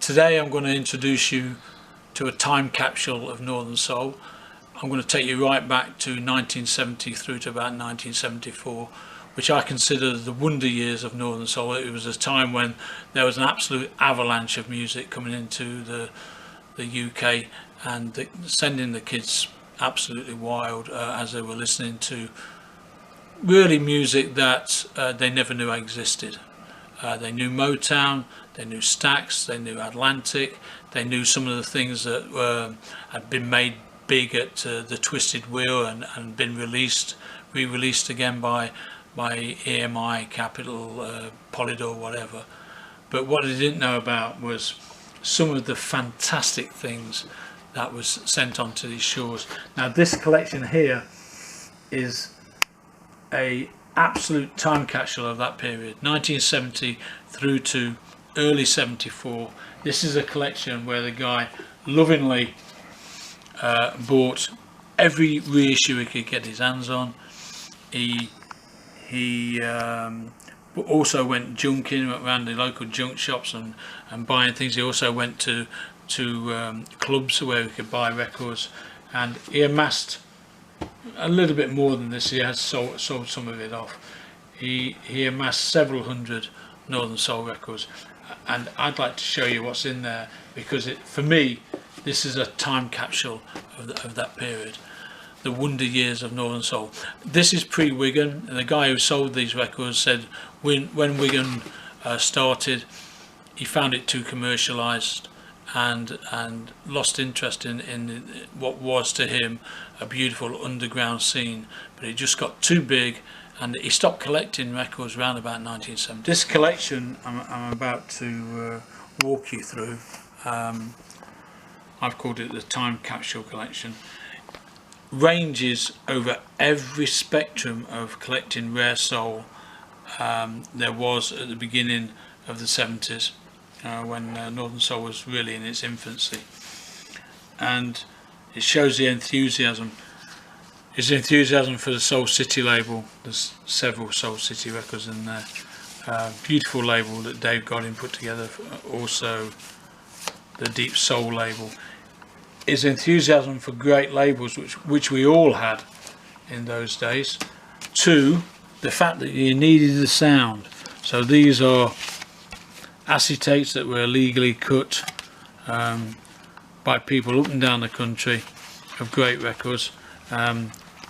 Today I'm going to introduce you to a time capsule of Northern Soul. I'm going to take you right back to 1970 through to about 1974, which I consider the wonder years of Northern Soul. It was a time when there was an absolute avalanche of music coming into the UK and sending the kids absolutely wild as they were listening to really music that they never knew existed. They knew Motown, they knew Stax, they knew Atlantic, they knew some of the things that had been made big at the Twisted Wheel and been re-released again by EMI, Capitol, Polydor, whatever. But what they didn't know about was some of the fantastic things that was sent onto these shores. Now this collection here is a absolute time capsule of that period, 1970 through to early 74. This is a collection where the guy lovingly bought every reissue he could get his hands on. He also went junking around the local junk shops and buying things. He also went to clubs where he could buy records, and he amassed a little bit more than this. He has sold some of it off. He amassed several hundred Northern Soul records, and I'd like to show you what's in there, because for me this is a time capsule of that period, the wonder years of Northern Soul. This is pre-Wigan, and the guy who sold these records said when Wigan started, he found it too commercialised and lost interest in what was to him a beautiful underground scene, but it just got too big and he stopped collecting records around about 1970. This collection I'm about to walk you through, I've called it the Time Capsule Collection, ranges over every spectrum of collecting rare soul there was at the beginning of the 70s, when Northern Soul was really in its infancy, and it shows the enthusiasm. His enthusiasm for the Soul City label. There's several Soul City records in there. Beautiful label that Dave Godin put together. Also the Deep Soul label. His enthusiasm for great labels, which we all had in those days. Two, the fact that you needed the sound. So these are acetates that were illegally cut by people up and down the country of great records.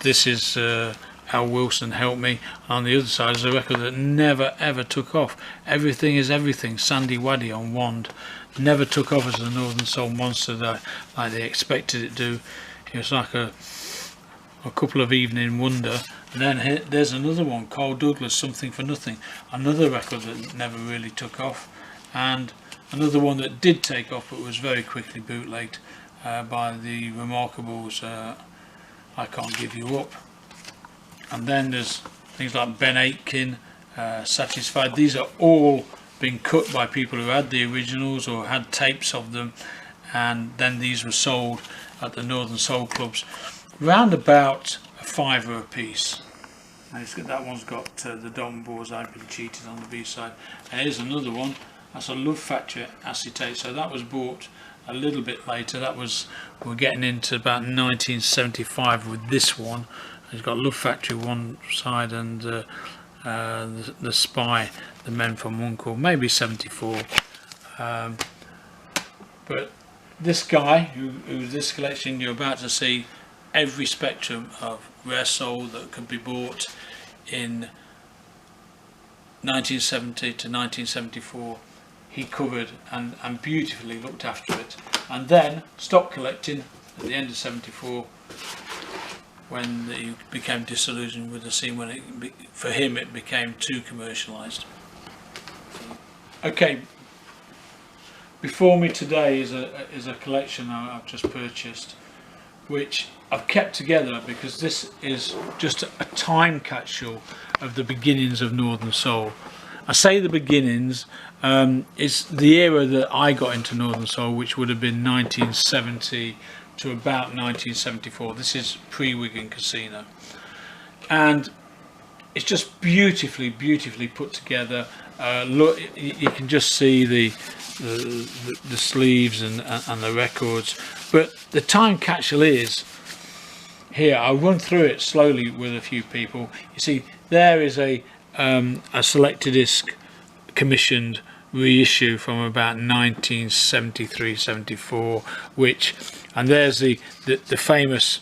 This is Al Wilson, Help Me. On the other side is a record that never ever took off. Everything is Everything, Sandy Waddy on Wand. Never took off as a Northern Soul monster like they expected it to. It was like a couple of evening wonder. And then there's another one, Carl Douglas, Something for Nothing. Another record that never really took off. And another one that did take off but was very quickly bootlegged by the Remarkables, I Can't Give You Up. And then there's things like Ben Aitken, Satisfied. These are all being cut by people who had the originals or had tapes of them, and then these were sold at the Northern Soul clubs round about £5 a piece. And that one's got the Don Boars, I've Been Cheated on the B-side. And here's another one, that's a Love Factory acetate. So that was bought a little bit later. We're getting into about 1975 with this one. It's got Love Factory one side and the Spy, The Men from Uncle, maybe 74. But this guy, who's this collection, you're about to see every spectrum of rare soul that could be bought in 1970 to 1974. He covered and beautifully looked after it, and then stopped collecting at the end of 74 when he became disillusioned with the scene, when for him it became too commercialised. Okay, before me today is a collection I've just purchased, which I've kept together because this is just a time capsule of the beginnings of Northern Soul. I say the beginnings, it's the era that I got into Northern Soul, which would have been 1970 to about 1974. This is pre-Wigan Casino, and it's just beautifully put together. Look, you can just see the sleeves and the records. But the time capsule is here. I'll run through it slowly with a few people. You see, there is a selected disc commissioned reissue from about 1973-74, and there's the famous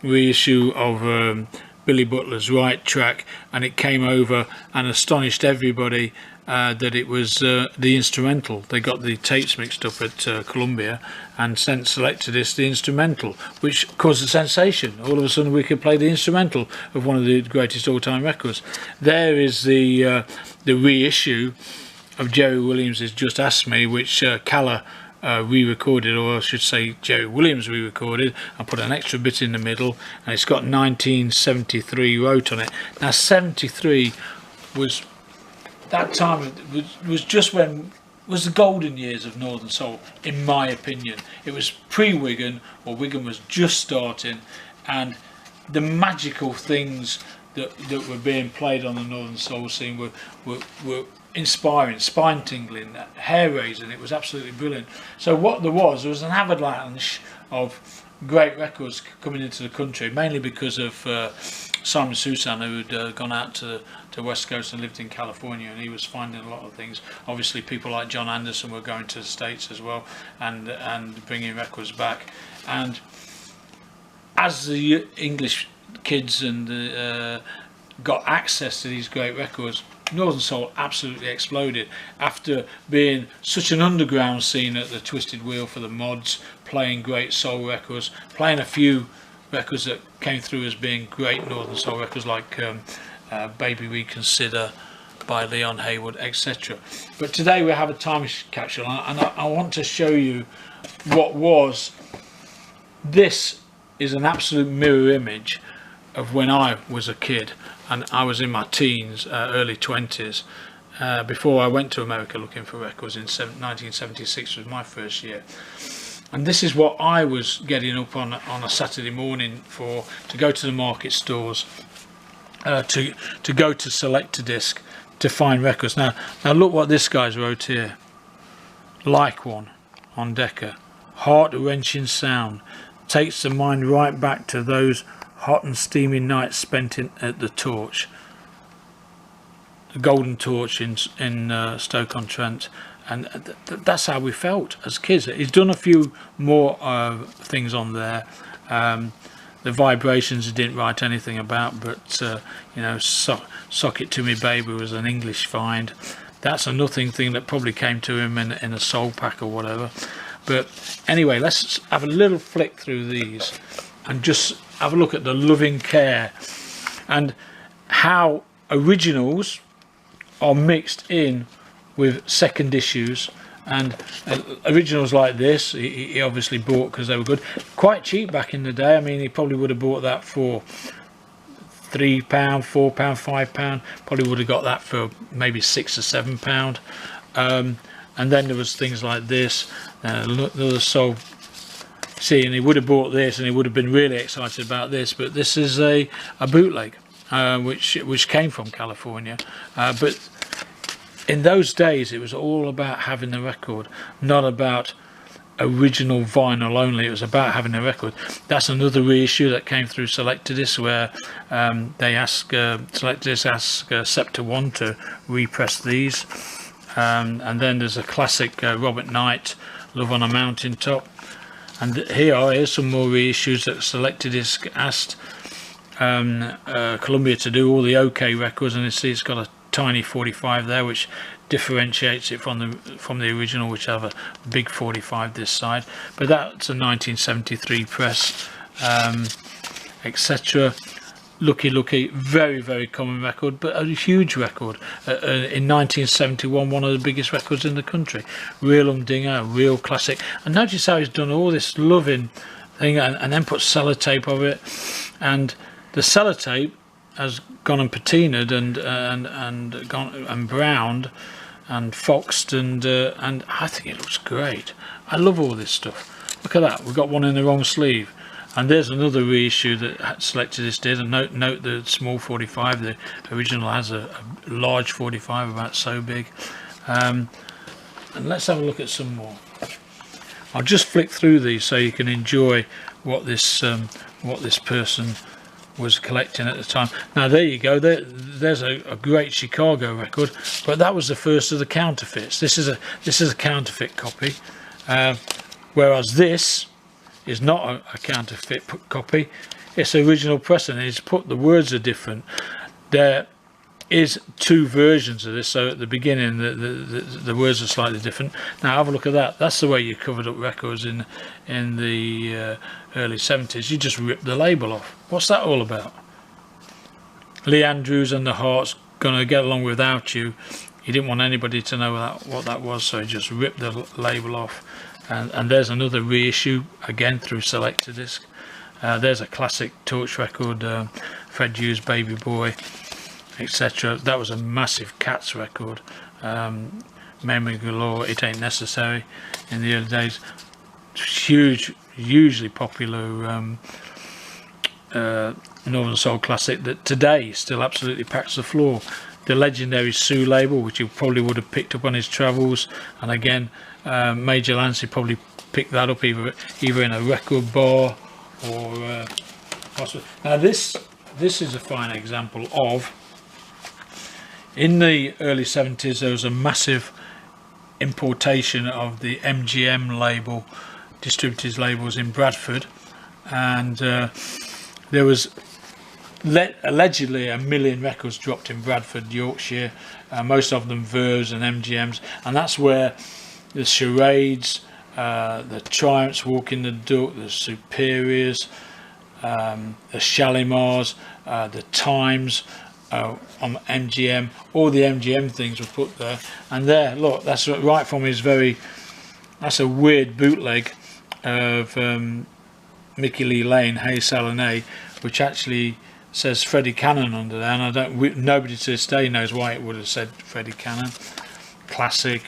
reissue of Billy Butler's Right Track, and it came over and astonished everybody that it was the instrumental. They got the tapes mixed up at Columbia and sent Selectedist the instrumental, which caused a sensation. All of a sudden we could play the instrumental of one of the greatest all-time records. There is the reissue of Jerry Williams' Just Ask Me, which Calla re-recorded, or I should say Jerry Williams re-recorded, and put an extra bit in the middle, and it's got 1973 wrote on it. Now 73 was, that time was just when was the golden years of Northern Soul, in my opinion. It was pre-Wigan, or Wigan was just starting, and the magical things that were being played on the Northern Soul scene were inspiring, spine tingling, hair raising. It was absolutely brilliant. So what there was an avalanche of great records coming into the country, mainly because of Simon Susan, who had gone out to West Coast and lived in California, and he was finding a lot of things. Obviously people like John Anderson were going to the States as well, and bringing records back. And as the English kids and got access to these great records, Northern Soul absolutely exploded. After being such an underground scene at the Twisted Wheel for the Mods, playing great soul records, playing a few records that came through as being great Northern Soul records, like Baby Reconsider by Leon Haywood, etc. But today we have a time capsule, and I want to show you what was. This is an absolute mirror image of when I was a kid, and I was in my teens, early 20s, before I went to America looking for records. In 1976 was my first year, and this is what I was getting up on a Saturday morning to go to the market stores, to go to Selectedisc to find records. Now look what this guy's wrote here. Like One on Decca, heart-wrenching sound, takes the mind right back to those hot and steamy nights spent at the Torch, the Golden Torch in Stoke-on-Trent, and that's how we felt as kids. He's done a few more things on there. The Vibrations he didn't write anything about, but you know, Sock It To Me Baby was an English find. That's a nothing thing that probably came to him in a soul pack or whatever. But anyway, let's have a little flick through these and just have a look at the loving care and how originals are mixed in with second issues. And originals like this he obviously bought because they were good, quite cheap back in the day. I mean, he probably would have bought that for £3, £4, £5. Probably would have got that for maybe £6 or £7. And then there was things like this, another soul. See, and he would have bought this and he would have been really excited about this, but this is a bootleg, which came from California. But in those days it was all about having the record, not about original vinyl only. It was about having a record. That's another reissue that came through Selectedisc, where they ask Selectedisc ask Scepter One to repress these, and then there's a classic Robert Knight, Love on a Mountain Top. And here's some more reissues that Selectedisc asked Columbia to do, all the OK records, and you see it's got a tiny 45 there, which differentiates it from the original, which have a big 45 this side. But that's a 1973 press, etc. Lucky, very common record, but a huge record. In 1971, one of the biggest records in the country. Real Humdinger, real classic. And notice how he's done all this loving thing and then put sellotape over it. And the sellotape has gone and patinaed and gone and browned and foxed, and I think it looks great. I love all this stuff. Look at that, we've got one in the wrong sleeve. And there's another reissue that Selected Disc did, and note the small 45. The original has a large 45 about so big. And let's have a look at some more. I'll just flick through these so you can enjoy what this person was collecting at the time. Now there you go, there's a great Chicago record, but that was the first of the counterfeits. This is a counterfeit copy, whereas this is not a counterfeit copy. It's original press, and it's put, the words are different. There is two versions of this, so at the beginning the words are slightly different. Now have a look at that. That's the way you covered up records in the early 70s. You just rip the label off. What's that all about? Lee Andrews and the Hearts, Gonna Get Along Without You. He didn't want anybody to know what that was, so he just ripped the label off. And there's another reissue, again through Selected Disc. There's a classic Torch record, Fred Hughes, Baby Boy, etc. That was a massive Cats record. Memory Galore, It Ain't Necessary in the early days. Huge, hugely popular Northern Soul classic that today still absolutely packs the floor. The legendary Sue label, which he probably would have picked up on his travels, and again Major Lancey probably picked that up either in a record bar or possibly. Now this is a fine example of, in the early 70s there was a massive importation of the MGM label, distributors labels in Bradford, and there was allegedly 1 million records dropped in Bradford, Yorkshire, most of them Verves and MGMs, and that's where the Charades, the Triumphs, Walking the Duck, the Superiors, the Shalimars, the Times on MGM, all the MGM things were put there. And there, look, that's right from his that's a weird bootleg of Mickey Lee Lane, Hey Salonay, which actually says Freddie Cannon under there, and nobody to this day knows why it would have said Freddie Cannon. Classic.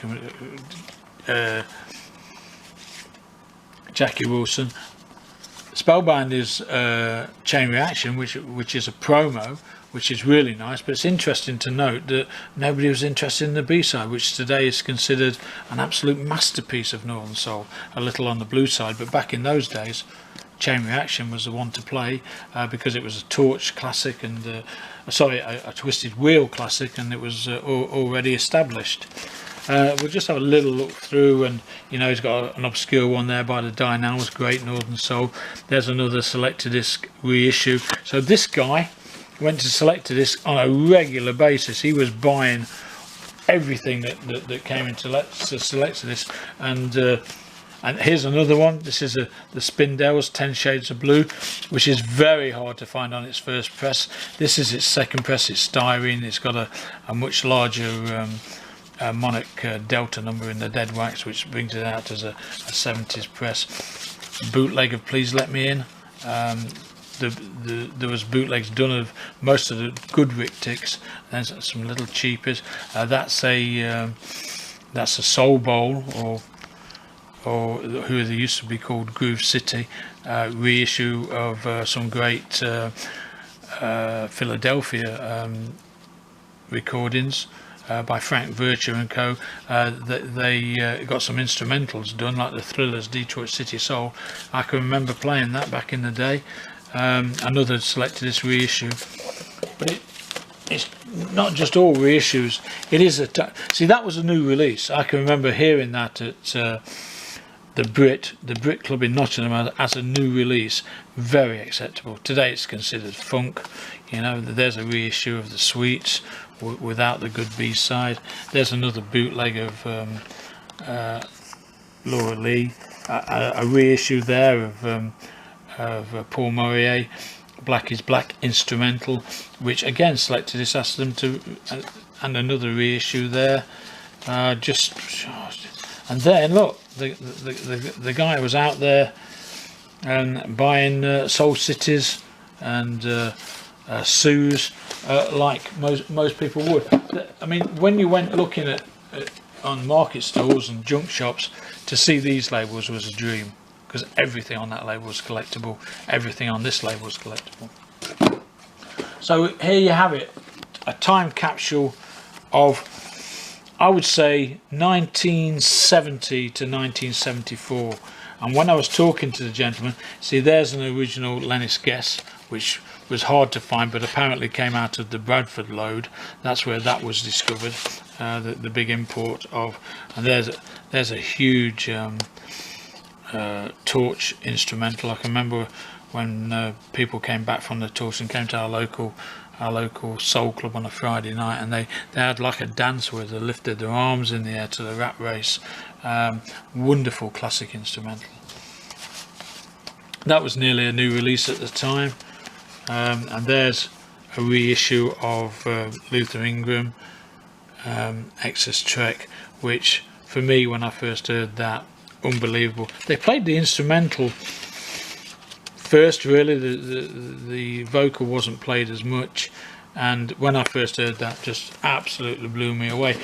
Jackie Wilson. Spellbound is Chain Reaction, which is a promo, which is really nice, but it's interesting to note that nobody was interested in the B-side, which today is considered an absolute masterpiece of Northern Soul, a little on the blue side, but back in those days Chain Reaction was the one to play, because it was a Torch classic and a Twisted Wheel classic, and it was already established. We'll just have a little look through, and you know, he's got an obscure one there by the Dynamos, great Northern Soul. There's another Selected Disc reissue. So this guy went to Selected Disc on a regular basis. He was buying everything that came into Selected Disc, and here's another one. This is the Spindells 10 Shades of Blue, which is very hard to find on its first press. This is its second press. It's styrene. It's got a much larger Monarch Delta number in the dead wax, which brings it out as a 70s press. Bootleg of Please Let Me In. There was bootlegs done of most of the good Rictics, and some little cheapers. That's a Soul Bowl, or who they used to be called, Groove City, reissue of some great Philadelphia recordings by Frank Virtue and Co. They got some instrumentals done, like the Thrillers, Detroit City Soul. I can remember playing that back in the day. Another Selected Disc reissue, but it's not just all reissues. It is see, that was a new release. I can remember hearing that at the Brit Club in Nottingham as a new release. Very acceptable. Today it's considered funk. You know, there's a reissue of the Sweets without the good B-side. There's another bootleg of Laura Lee, a reissue there of Paul Maurier, Black is Black instrumental, which again Selected Disc asked them to, and another reissue there. And then look, the guy was out there and buying Soul Cities and Sues, like most people would. I mean, when you went looking at on market stalls and junk shops, to see these labels was a dream. because everything on that label was collectible, everything on this label was collectible. So here you have it, a time capsule of, I would say, 1970 to 1974. And when I was talking to the gentleman, see, there's an original Lennis Guess, which was hard to find, but apparently came out of the Bradford load. That's where that was discovered, the big import of. And there's a huge torch instrumental. I can remember when people came back from the torch and came to our local soul club on a Friday night, and they had like a dance where they lifted their arms in the air to the rat race. Wonderful classic instrumental. That was nearly a new release at the time. And there's a reissue of Luther Ingram, Excess Trek, which for me, when I first heard that, unbelievable. They played the instrumental first, really. The vocal wasn't played as much, and when I first heard that, just absolutely blew me away.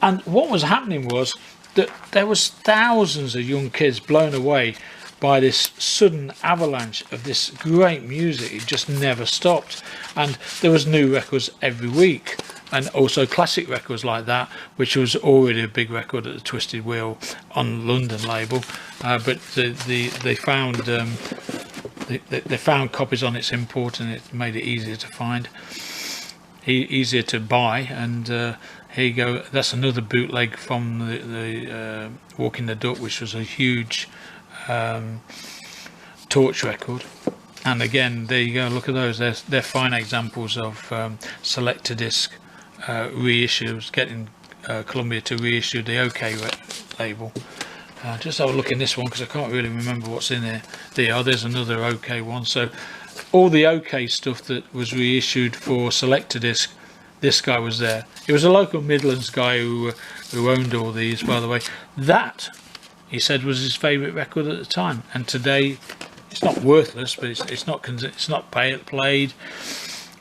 And what was happening was that there was thousands of young kids blown away by this sudden avalanche of this great music. It just never stopped, and there was new records every week, and also classic records like that, which was already a big record at the Twisted Wheel on London label, but they found copies on its import, and it made it easier to find, easier to buy. And here you go, that's another bootleg from the Walking the Duck, which was a huge torch record. And again, there you go, look at those, they're fine examples of selector disc reissues, getting Columbia to reissue the OK label. Just have a look in this one, because I can't really remember what's in there. There's another OK one. So all the OK stuff that was reissued for selector disc, this guy was there. It was a local Midlands guy who owned all these, by the way. That, he said, was his favourite record at the time. And today, it's not worthless, but it's not played.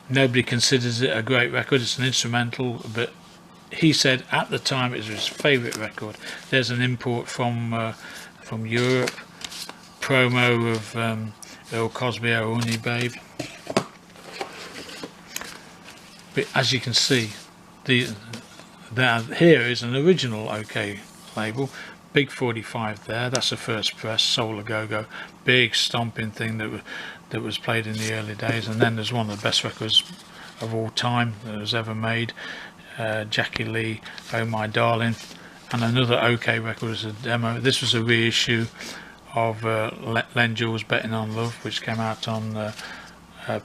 Nobody considers it a great record. It's an instrumental, but he said at the time it was his favourite record. There's an import from Europe, promo of Earl Cosby, Oh Honey Babe. But as you can see, here is an original OK label, big 45 there. That's the first press, Soul A Go Go, big stomping thing that was played in the early days. And then there's one of the best records of all time that was ever made, Jackie Lee, Oh My Darling. And another OK record was a demo. This was a reissue of Len Jules, Betting on Love, which came out on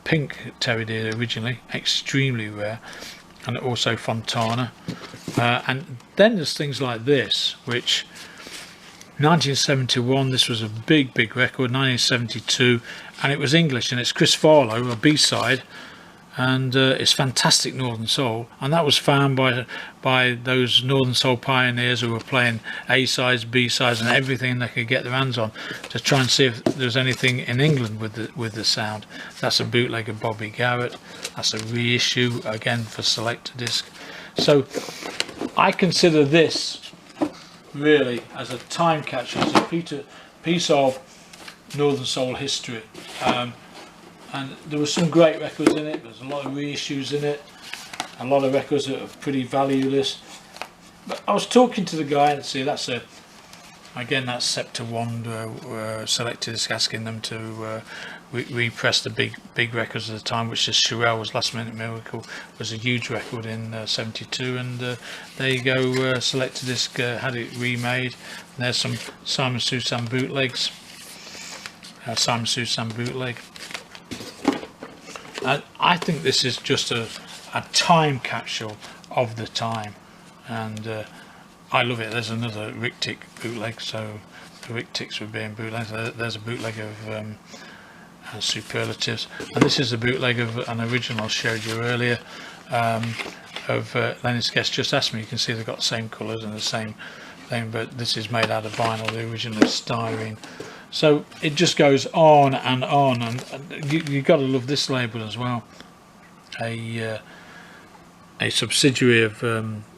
pink Terry Deer originally, extremely rare, and also Fontana. And then there's things like this, which 1971, this was a big record. 1972, and it was English, and it's Chris Farlow, a B-side, and it's fantastic Northern Soul, and that was found by those Northern Soul pioneers who were playing A-sides, B-sides, and everything they could get their hands on to try and see if there's anything in England with the sound. That's a bootleg of Bobby Garrett. That's a reissue again for selector disc. So I consider this really as a time capsule, as a piece of Northern Soul history. And there were some great records in it. There's a lot of reissues in it, a lot of records that are pretty valueless. But I was talking to the guy, and see, that's that's Scepter Wand selected disc, asking them to repress the big records at the time, which is Shirel's Last Minute Miracle, was a huge record in '72, and there you go, selected disc had it remade. And there's some Simon Susan bootlegs, Simon Susan bootleg. I think this is just a time capsule of the time, and I love it. There's another Rick Tick bootleg, so the Rick Ticks were being bootlegged. There's a bootleg of Superlatives, and this is a bootleg of an original I showed you earlier of Lennis Guest Just Ask Me. You can see they've got the same colours and the same thing, but this is made out of vinyl. The original is styrene. So it just goes on, and you got to love this label as well. A subsidiary of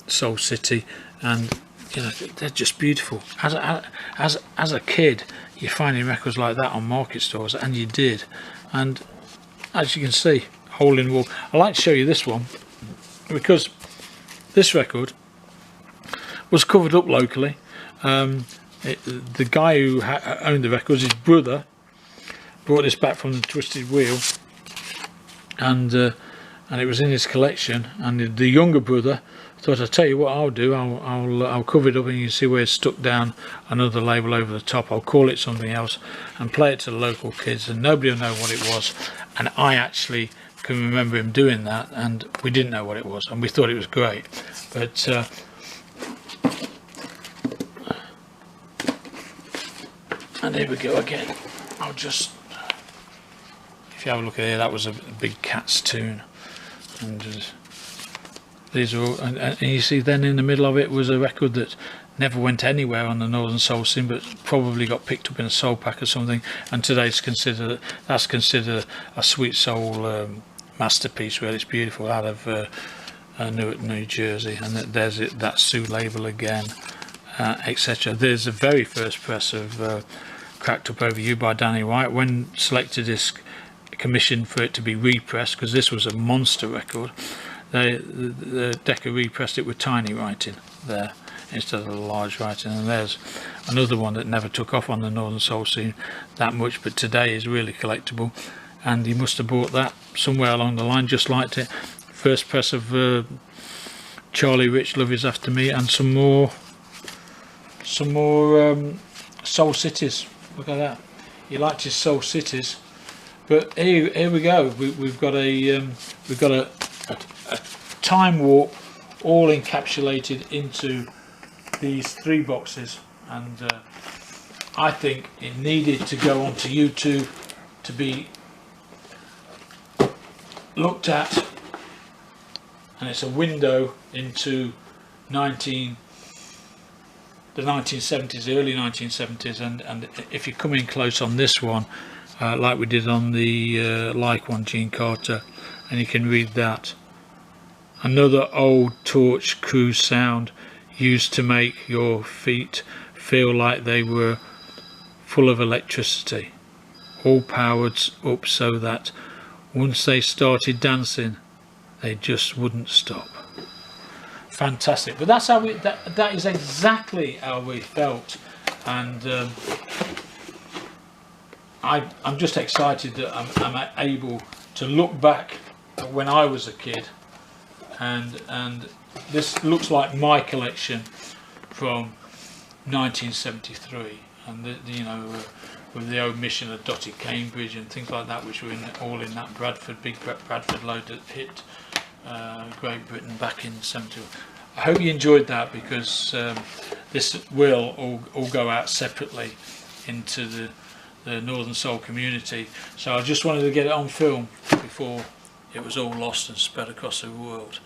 Soul City, and you know, they're just beautiful. As a kid, you're finding records like that on market stores, and you did. And as you can see, hole in the wall. I like to show you this one because this record was covered up locally. The guy who owned the records, his brother, brought this back from the Twisted Wheel, and it was in his collection. And the younger brother thought, I'll tell you what I'll do, I'll cover it up and you can see where it's stuck down another label over the top. I'll call it something else and play it to the local kids, and nobody will know what it was. And I actually can remember him doing that, and we didn't know what it was, and we thought it was great. But and here we go again. I'll just, if you have a look at here, that was a big Cats tune, and these are all, and you see then in the middle of it was a record that never went anywhere on the Northern Soul scene, but probably got picked up in a soul pack or something, and today's considered a sweet soul masterpiece. Really, it's beautiful, out of Newark, New Jersey, and there's it, that Sue label again, etc. There's the very first press of Cracked Up Over You by Danny White. When Selector Disc commissioned for it to be repressed, because this was a monster record, the Decca repressed it with tiny writing there instead of the large writing. And there's another one that never took off on the Northern Soul scene that much, but today is really collectible, and he must have bought that somewhere along the line, just liked it. First press of Charlie Rich, Love Is After Me, and some more Soul Cities. Look at that, he liked his Soul Cities. But here we go. We've got a time warp, all encapsulated into these 3 boxes, and I think it needed to go onto YouTube to be looked at, and it's a window into the 1970s, the early 1970s, and if you come in close on this one, like we did on the like one, Gene Carter, and you can read that. Another old torch crew sound used to make your feet feel like they were full of electricity, all powered up so that once they started dancing they just wouldn't stop. Fantastic. But that's how that is exactly how we felt, and I'm just excited that I'm able to look back at when I was a kid, and this looks like my collection from 1973, and you know, with the omission of Dottie Cambridge and things like that, which were all in that big Bradford load that hit Great Britain back in 71. I hope you enjoyed that, because this will all go out separately into the Northern Soul community, so I just wanted to get it on film before it was all lost and spread across the world.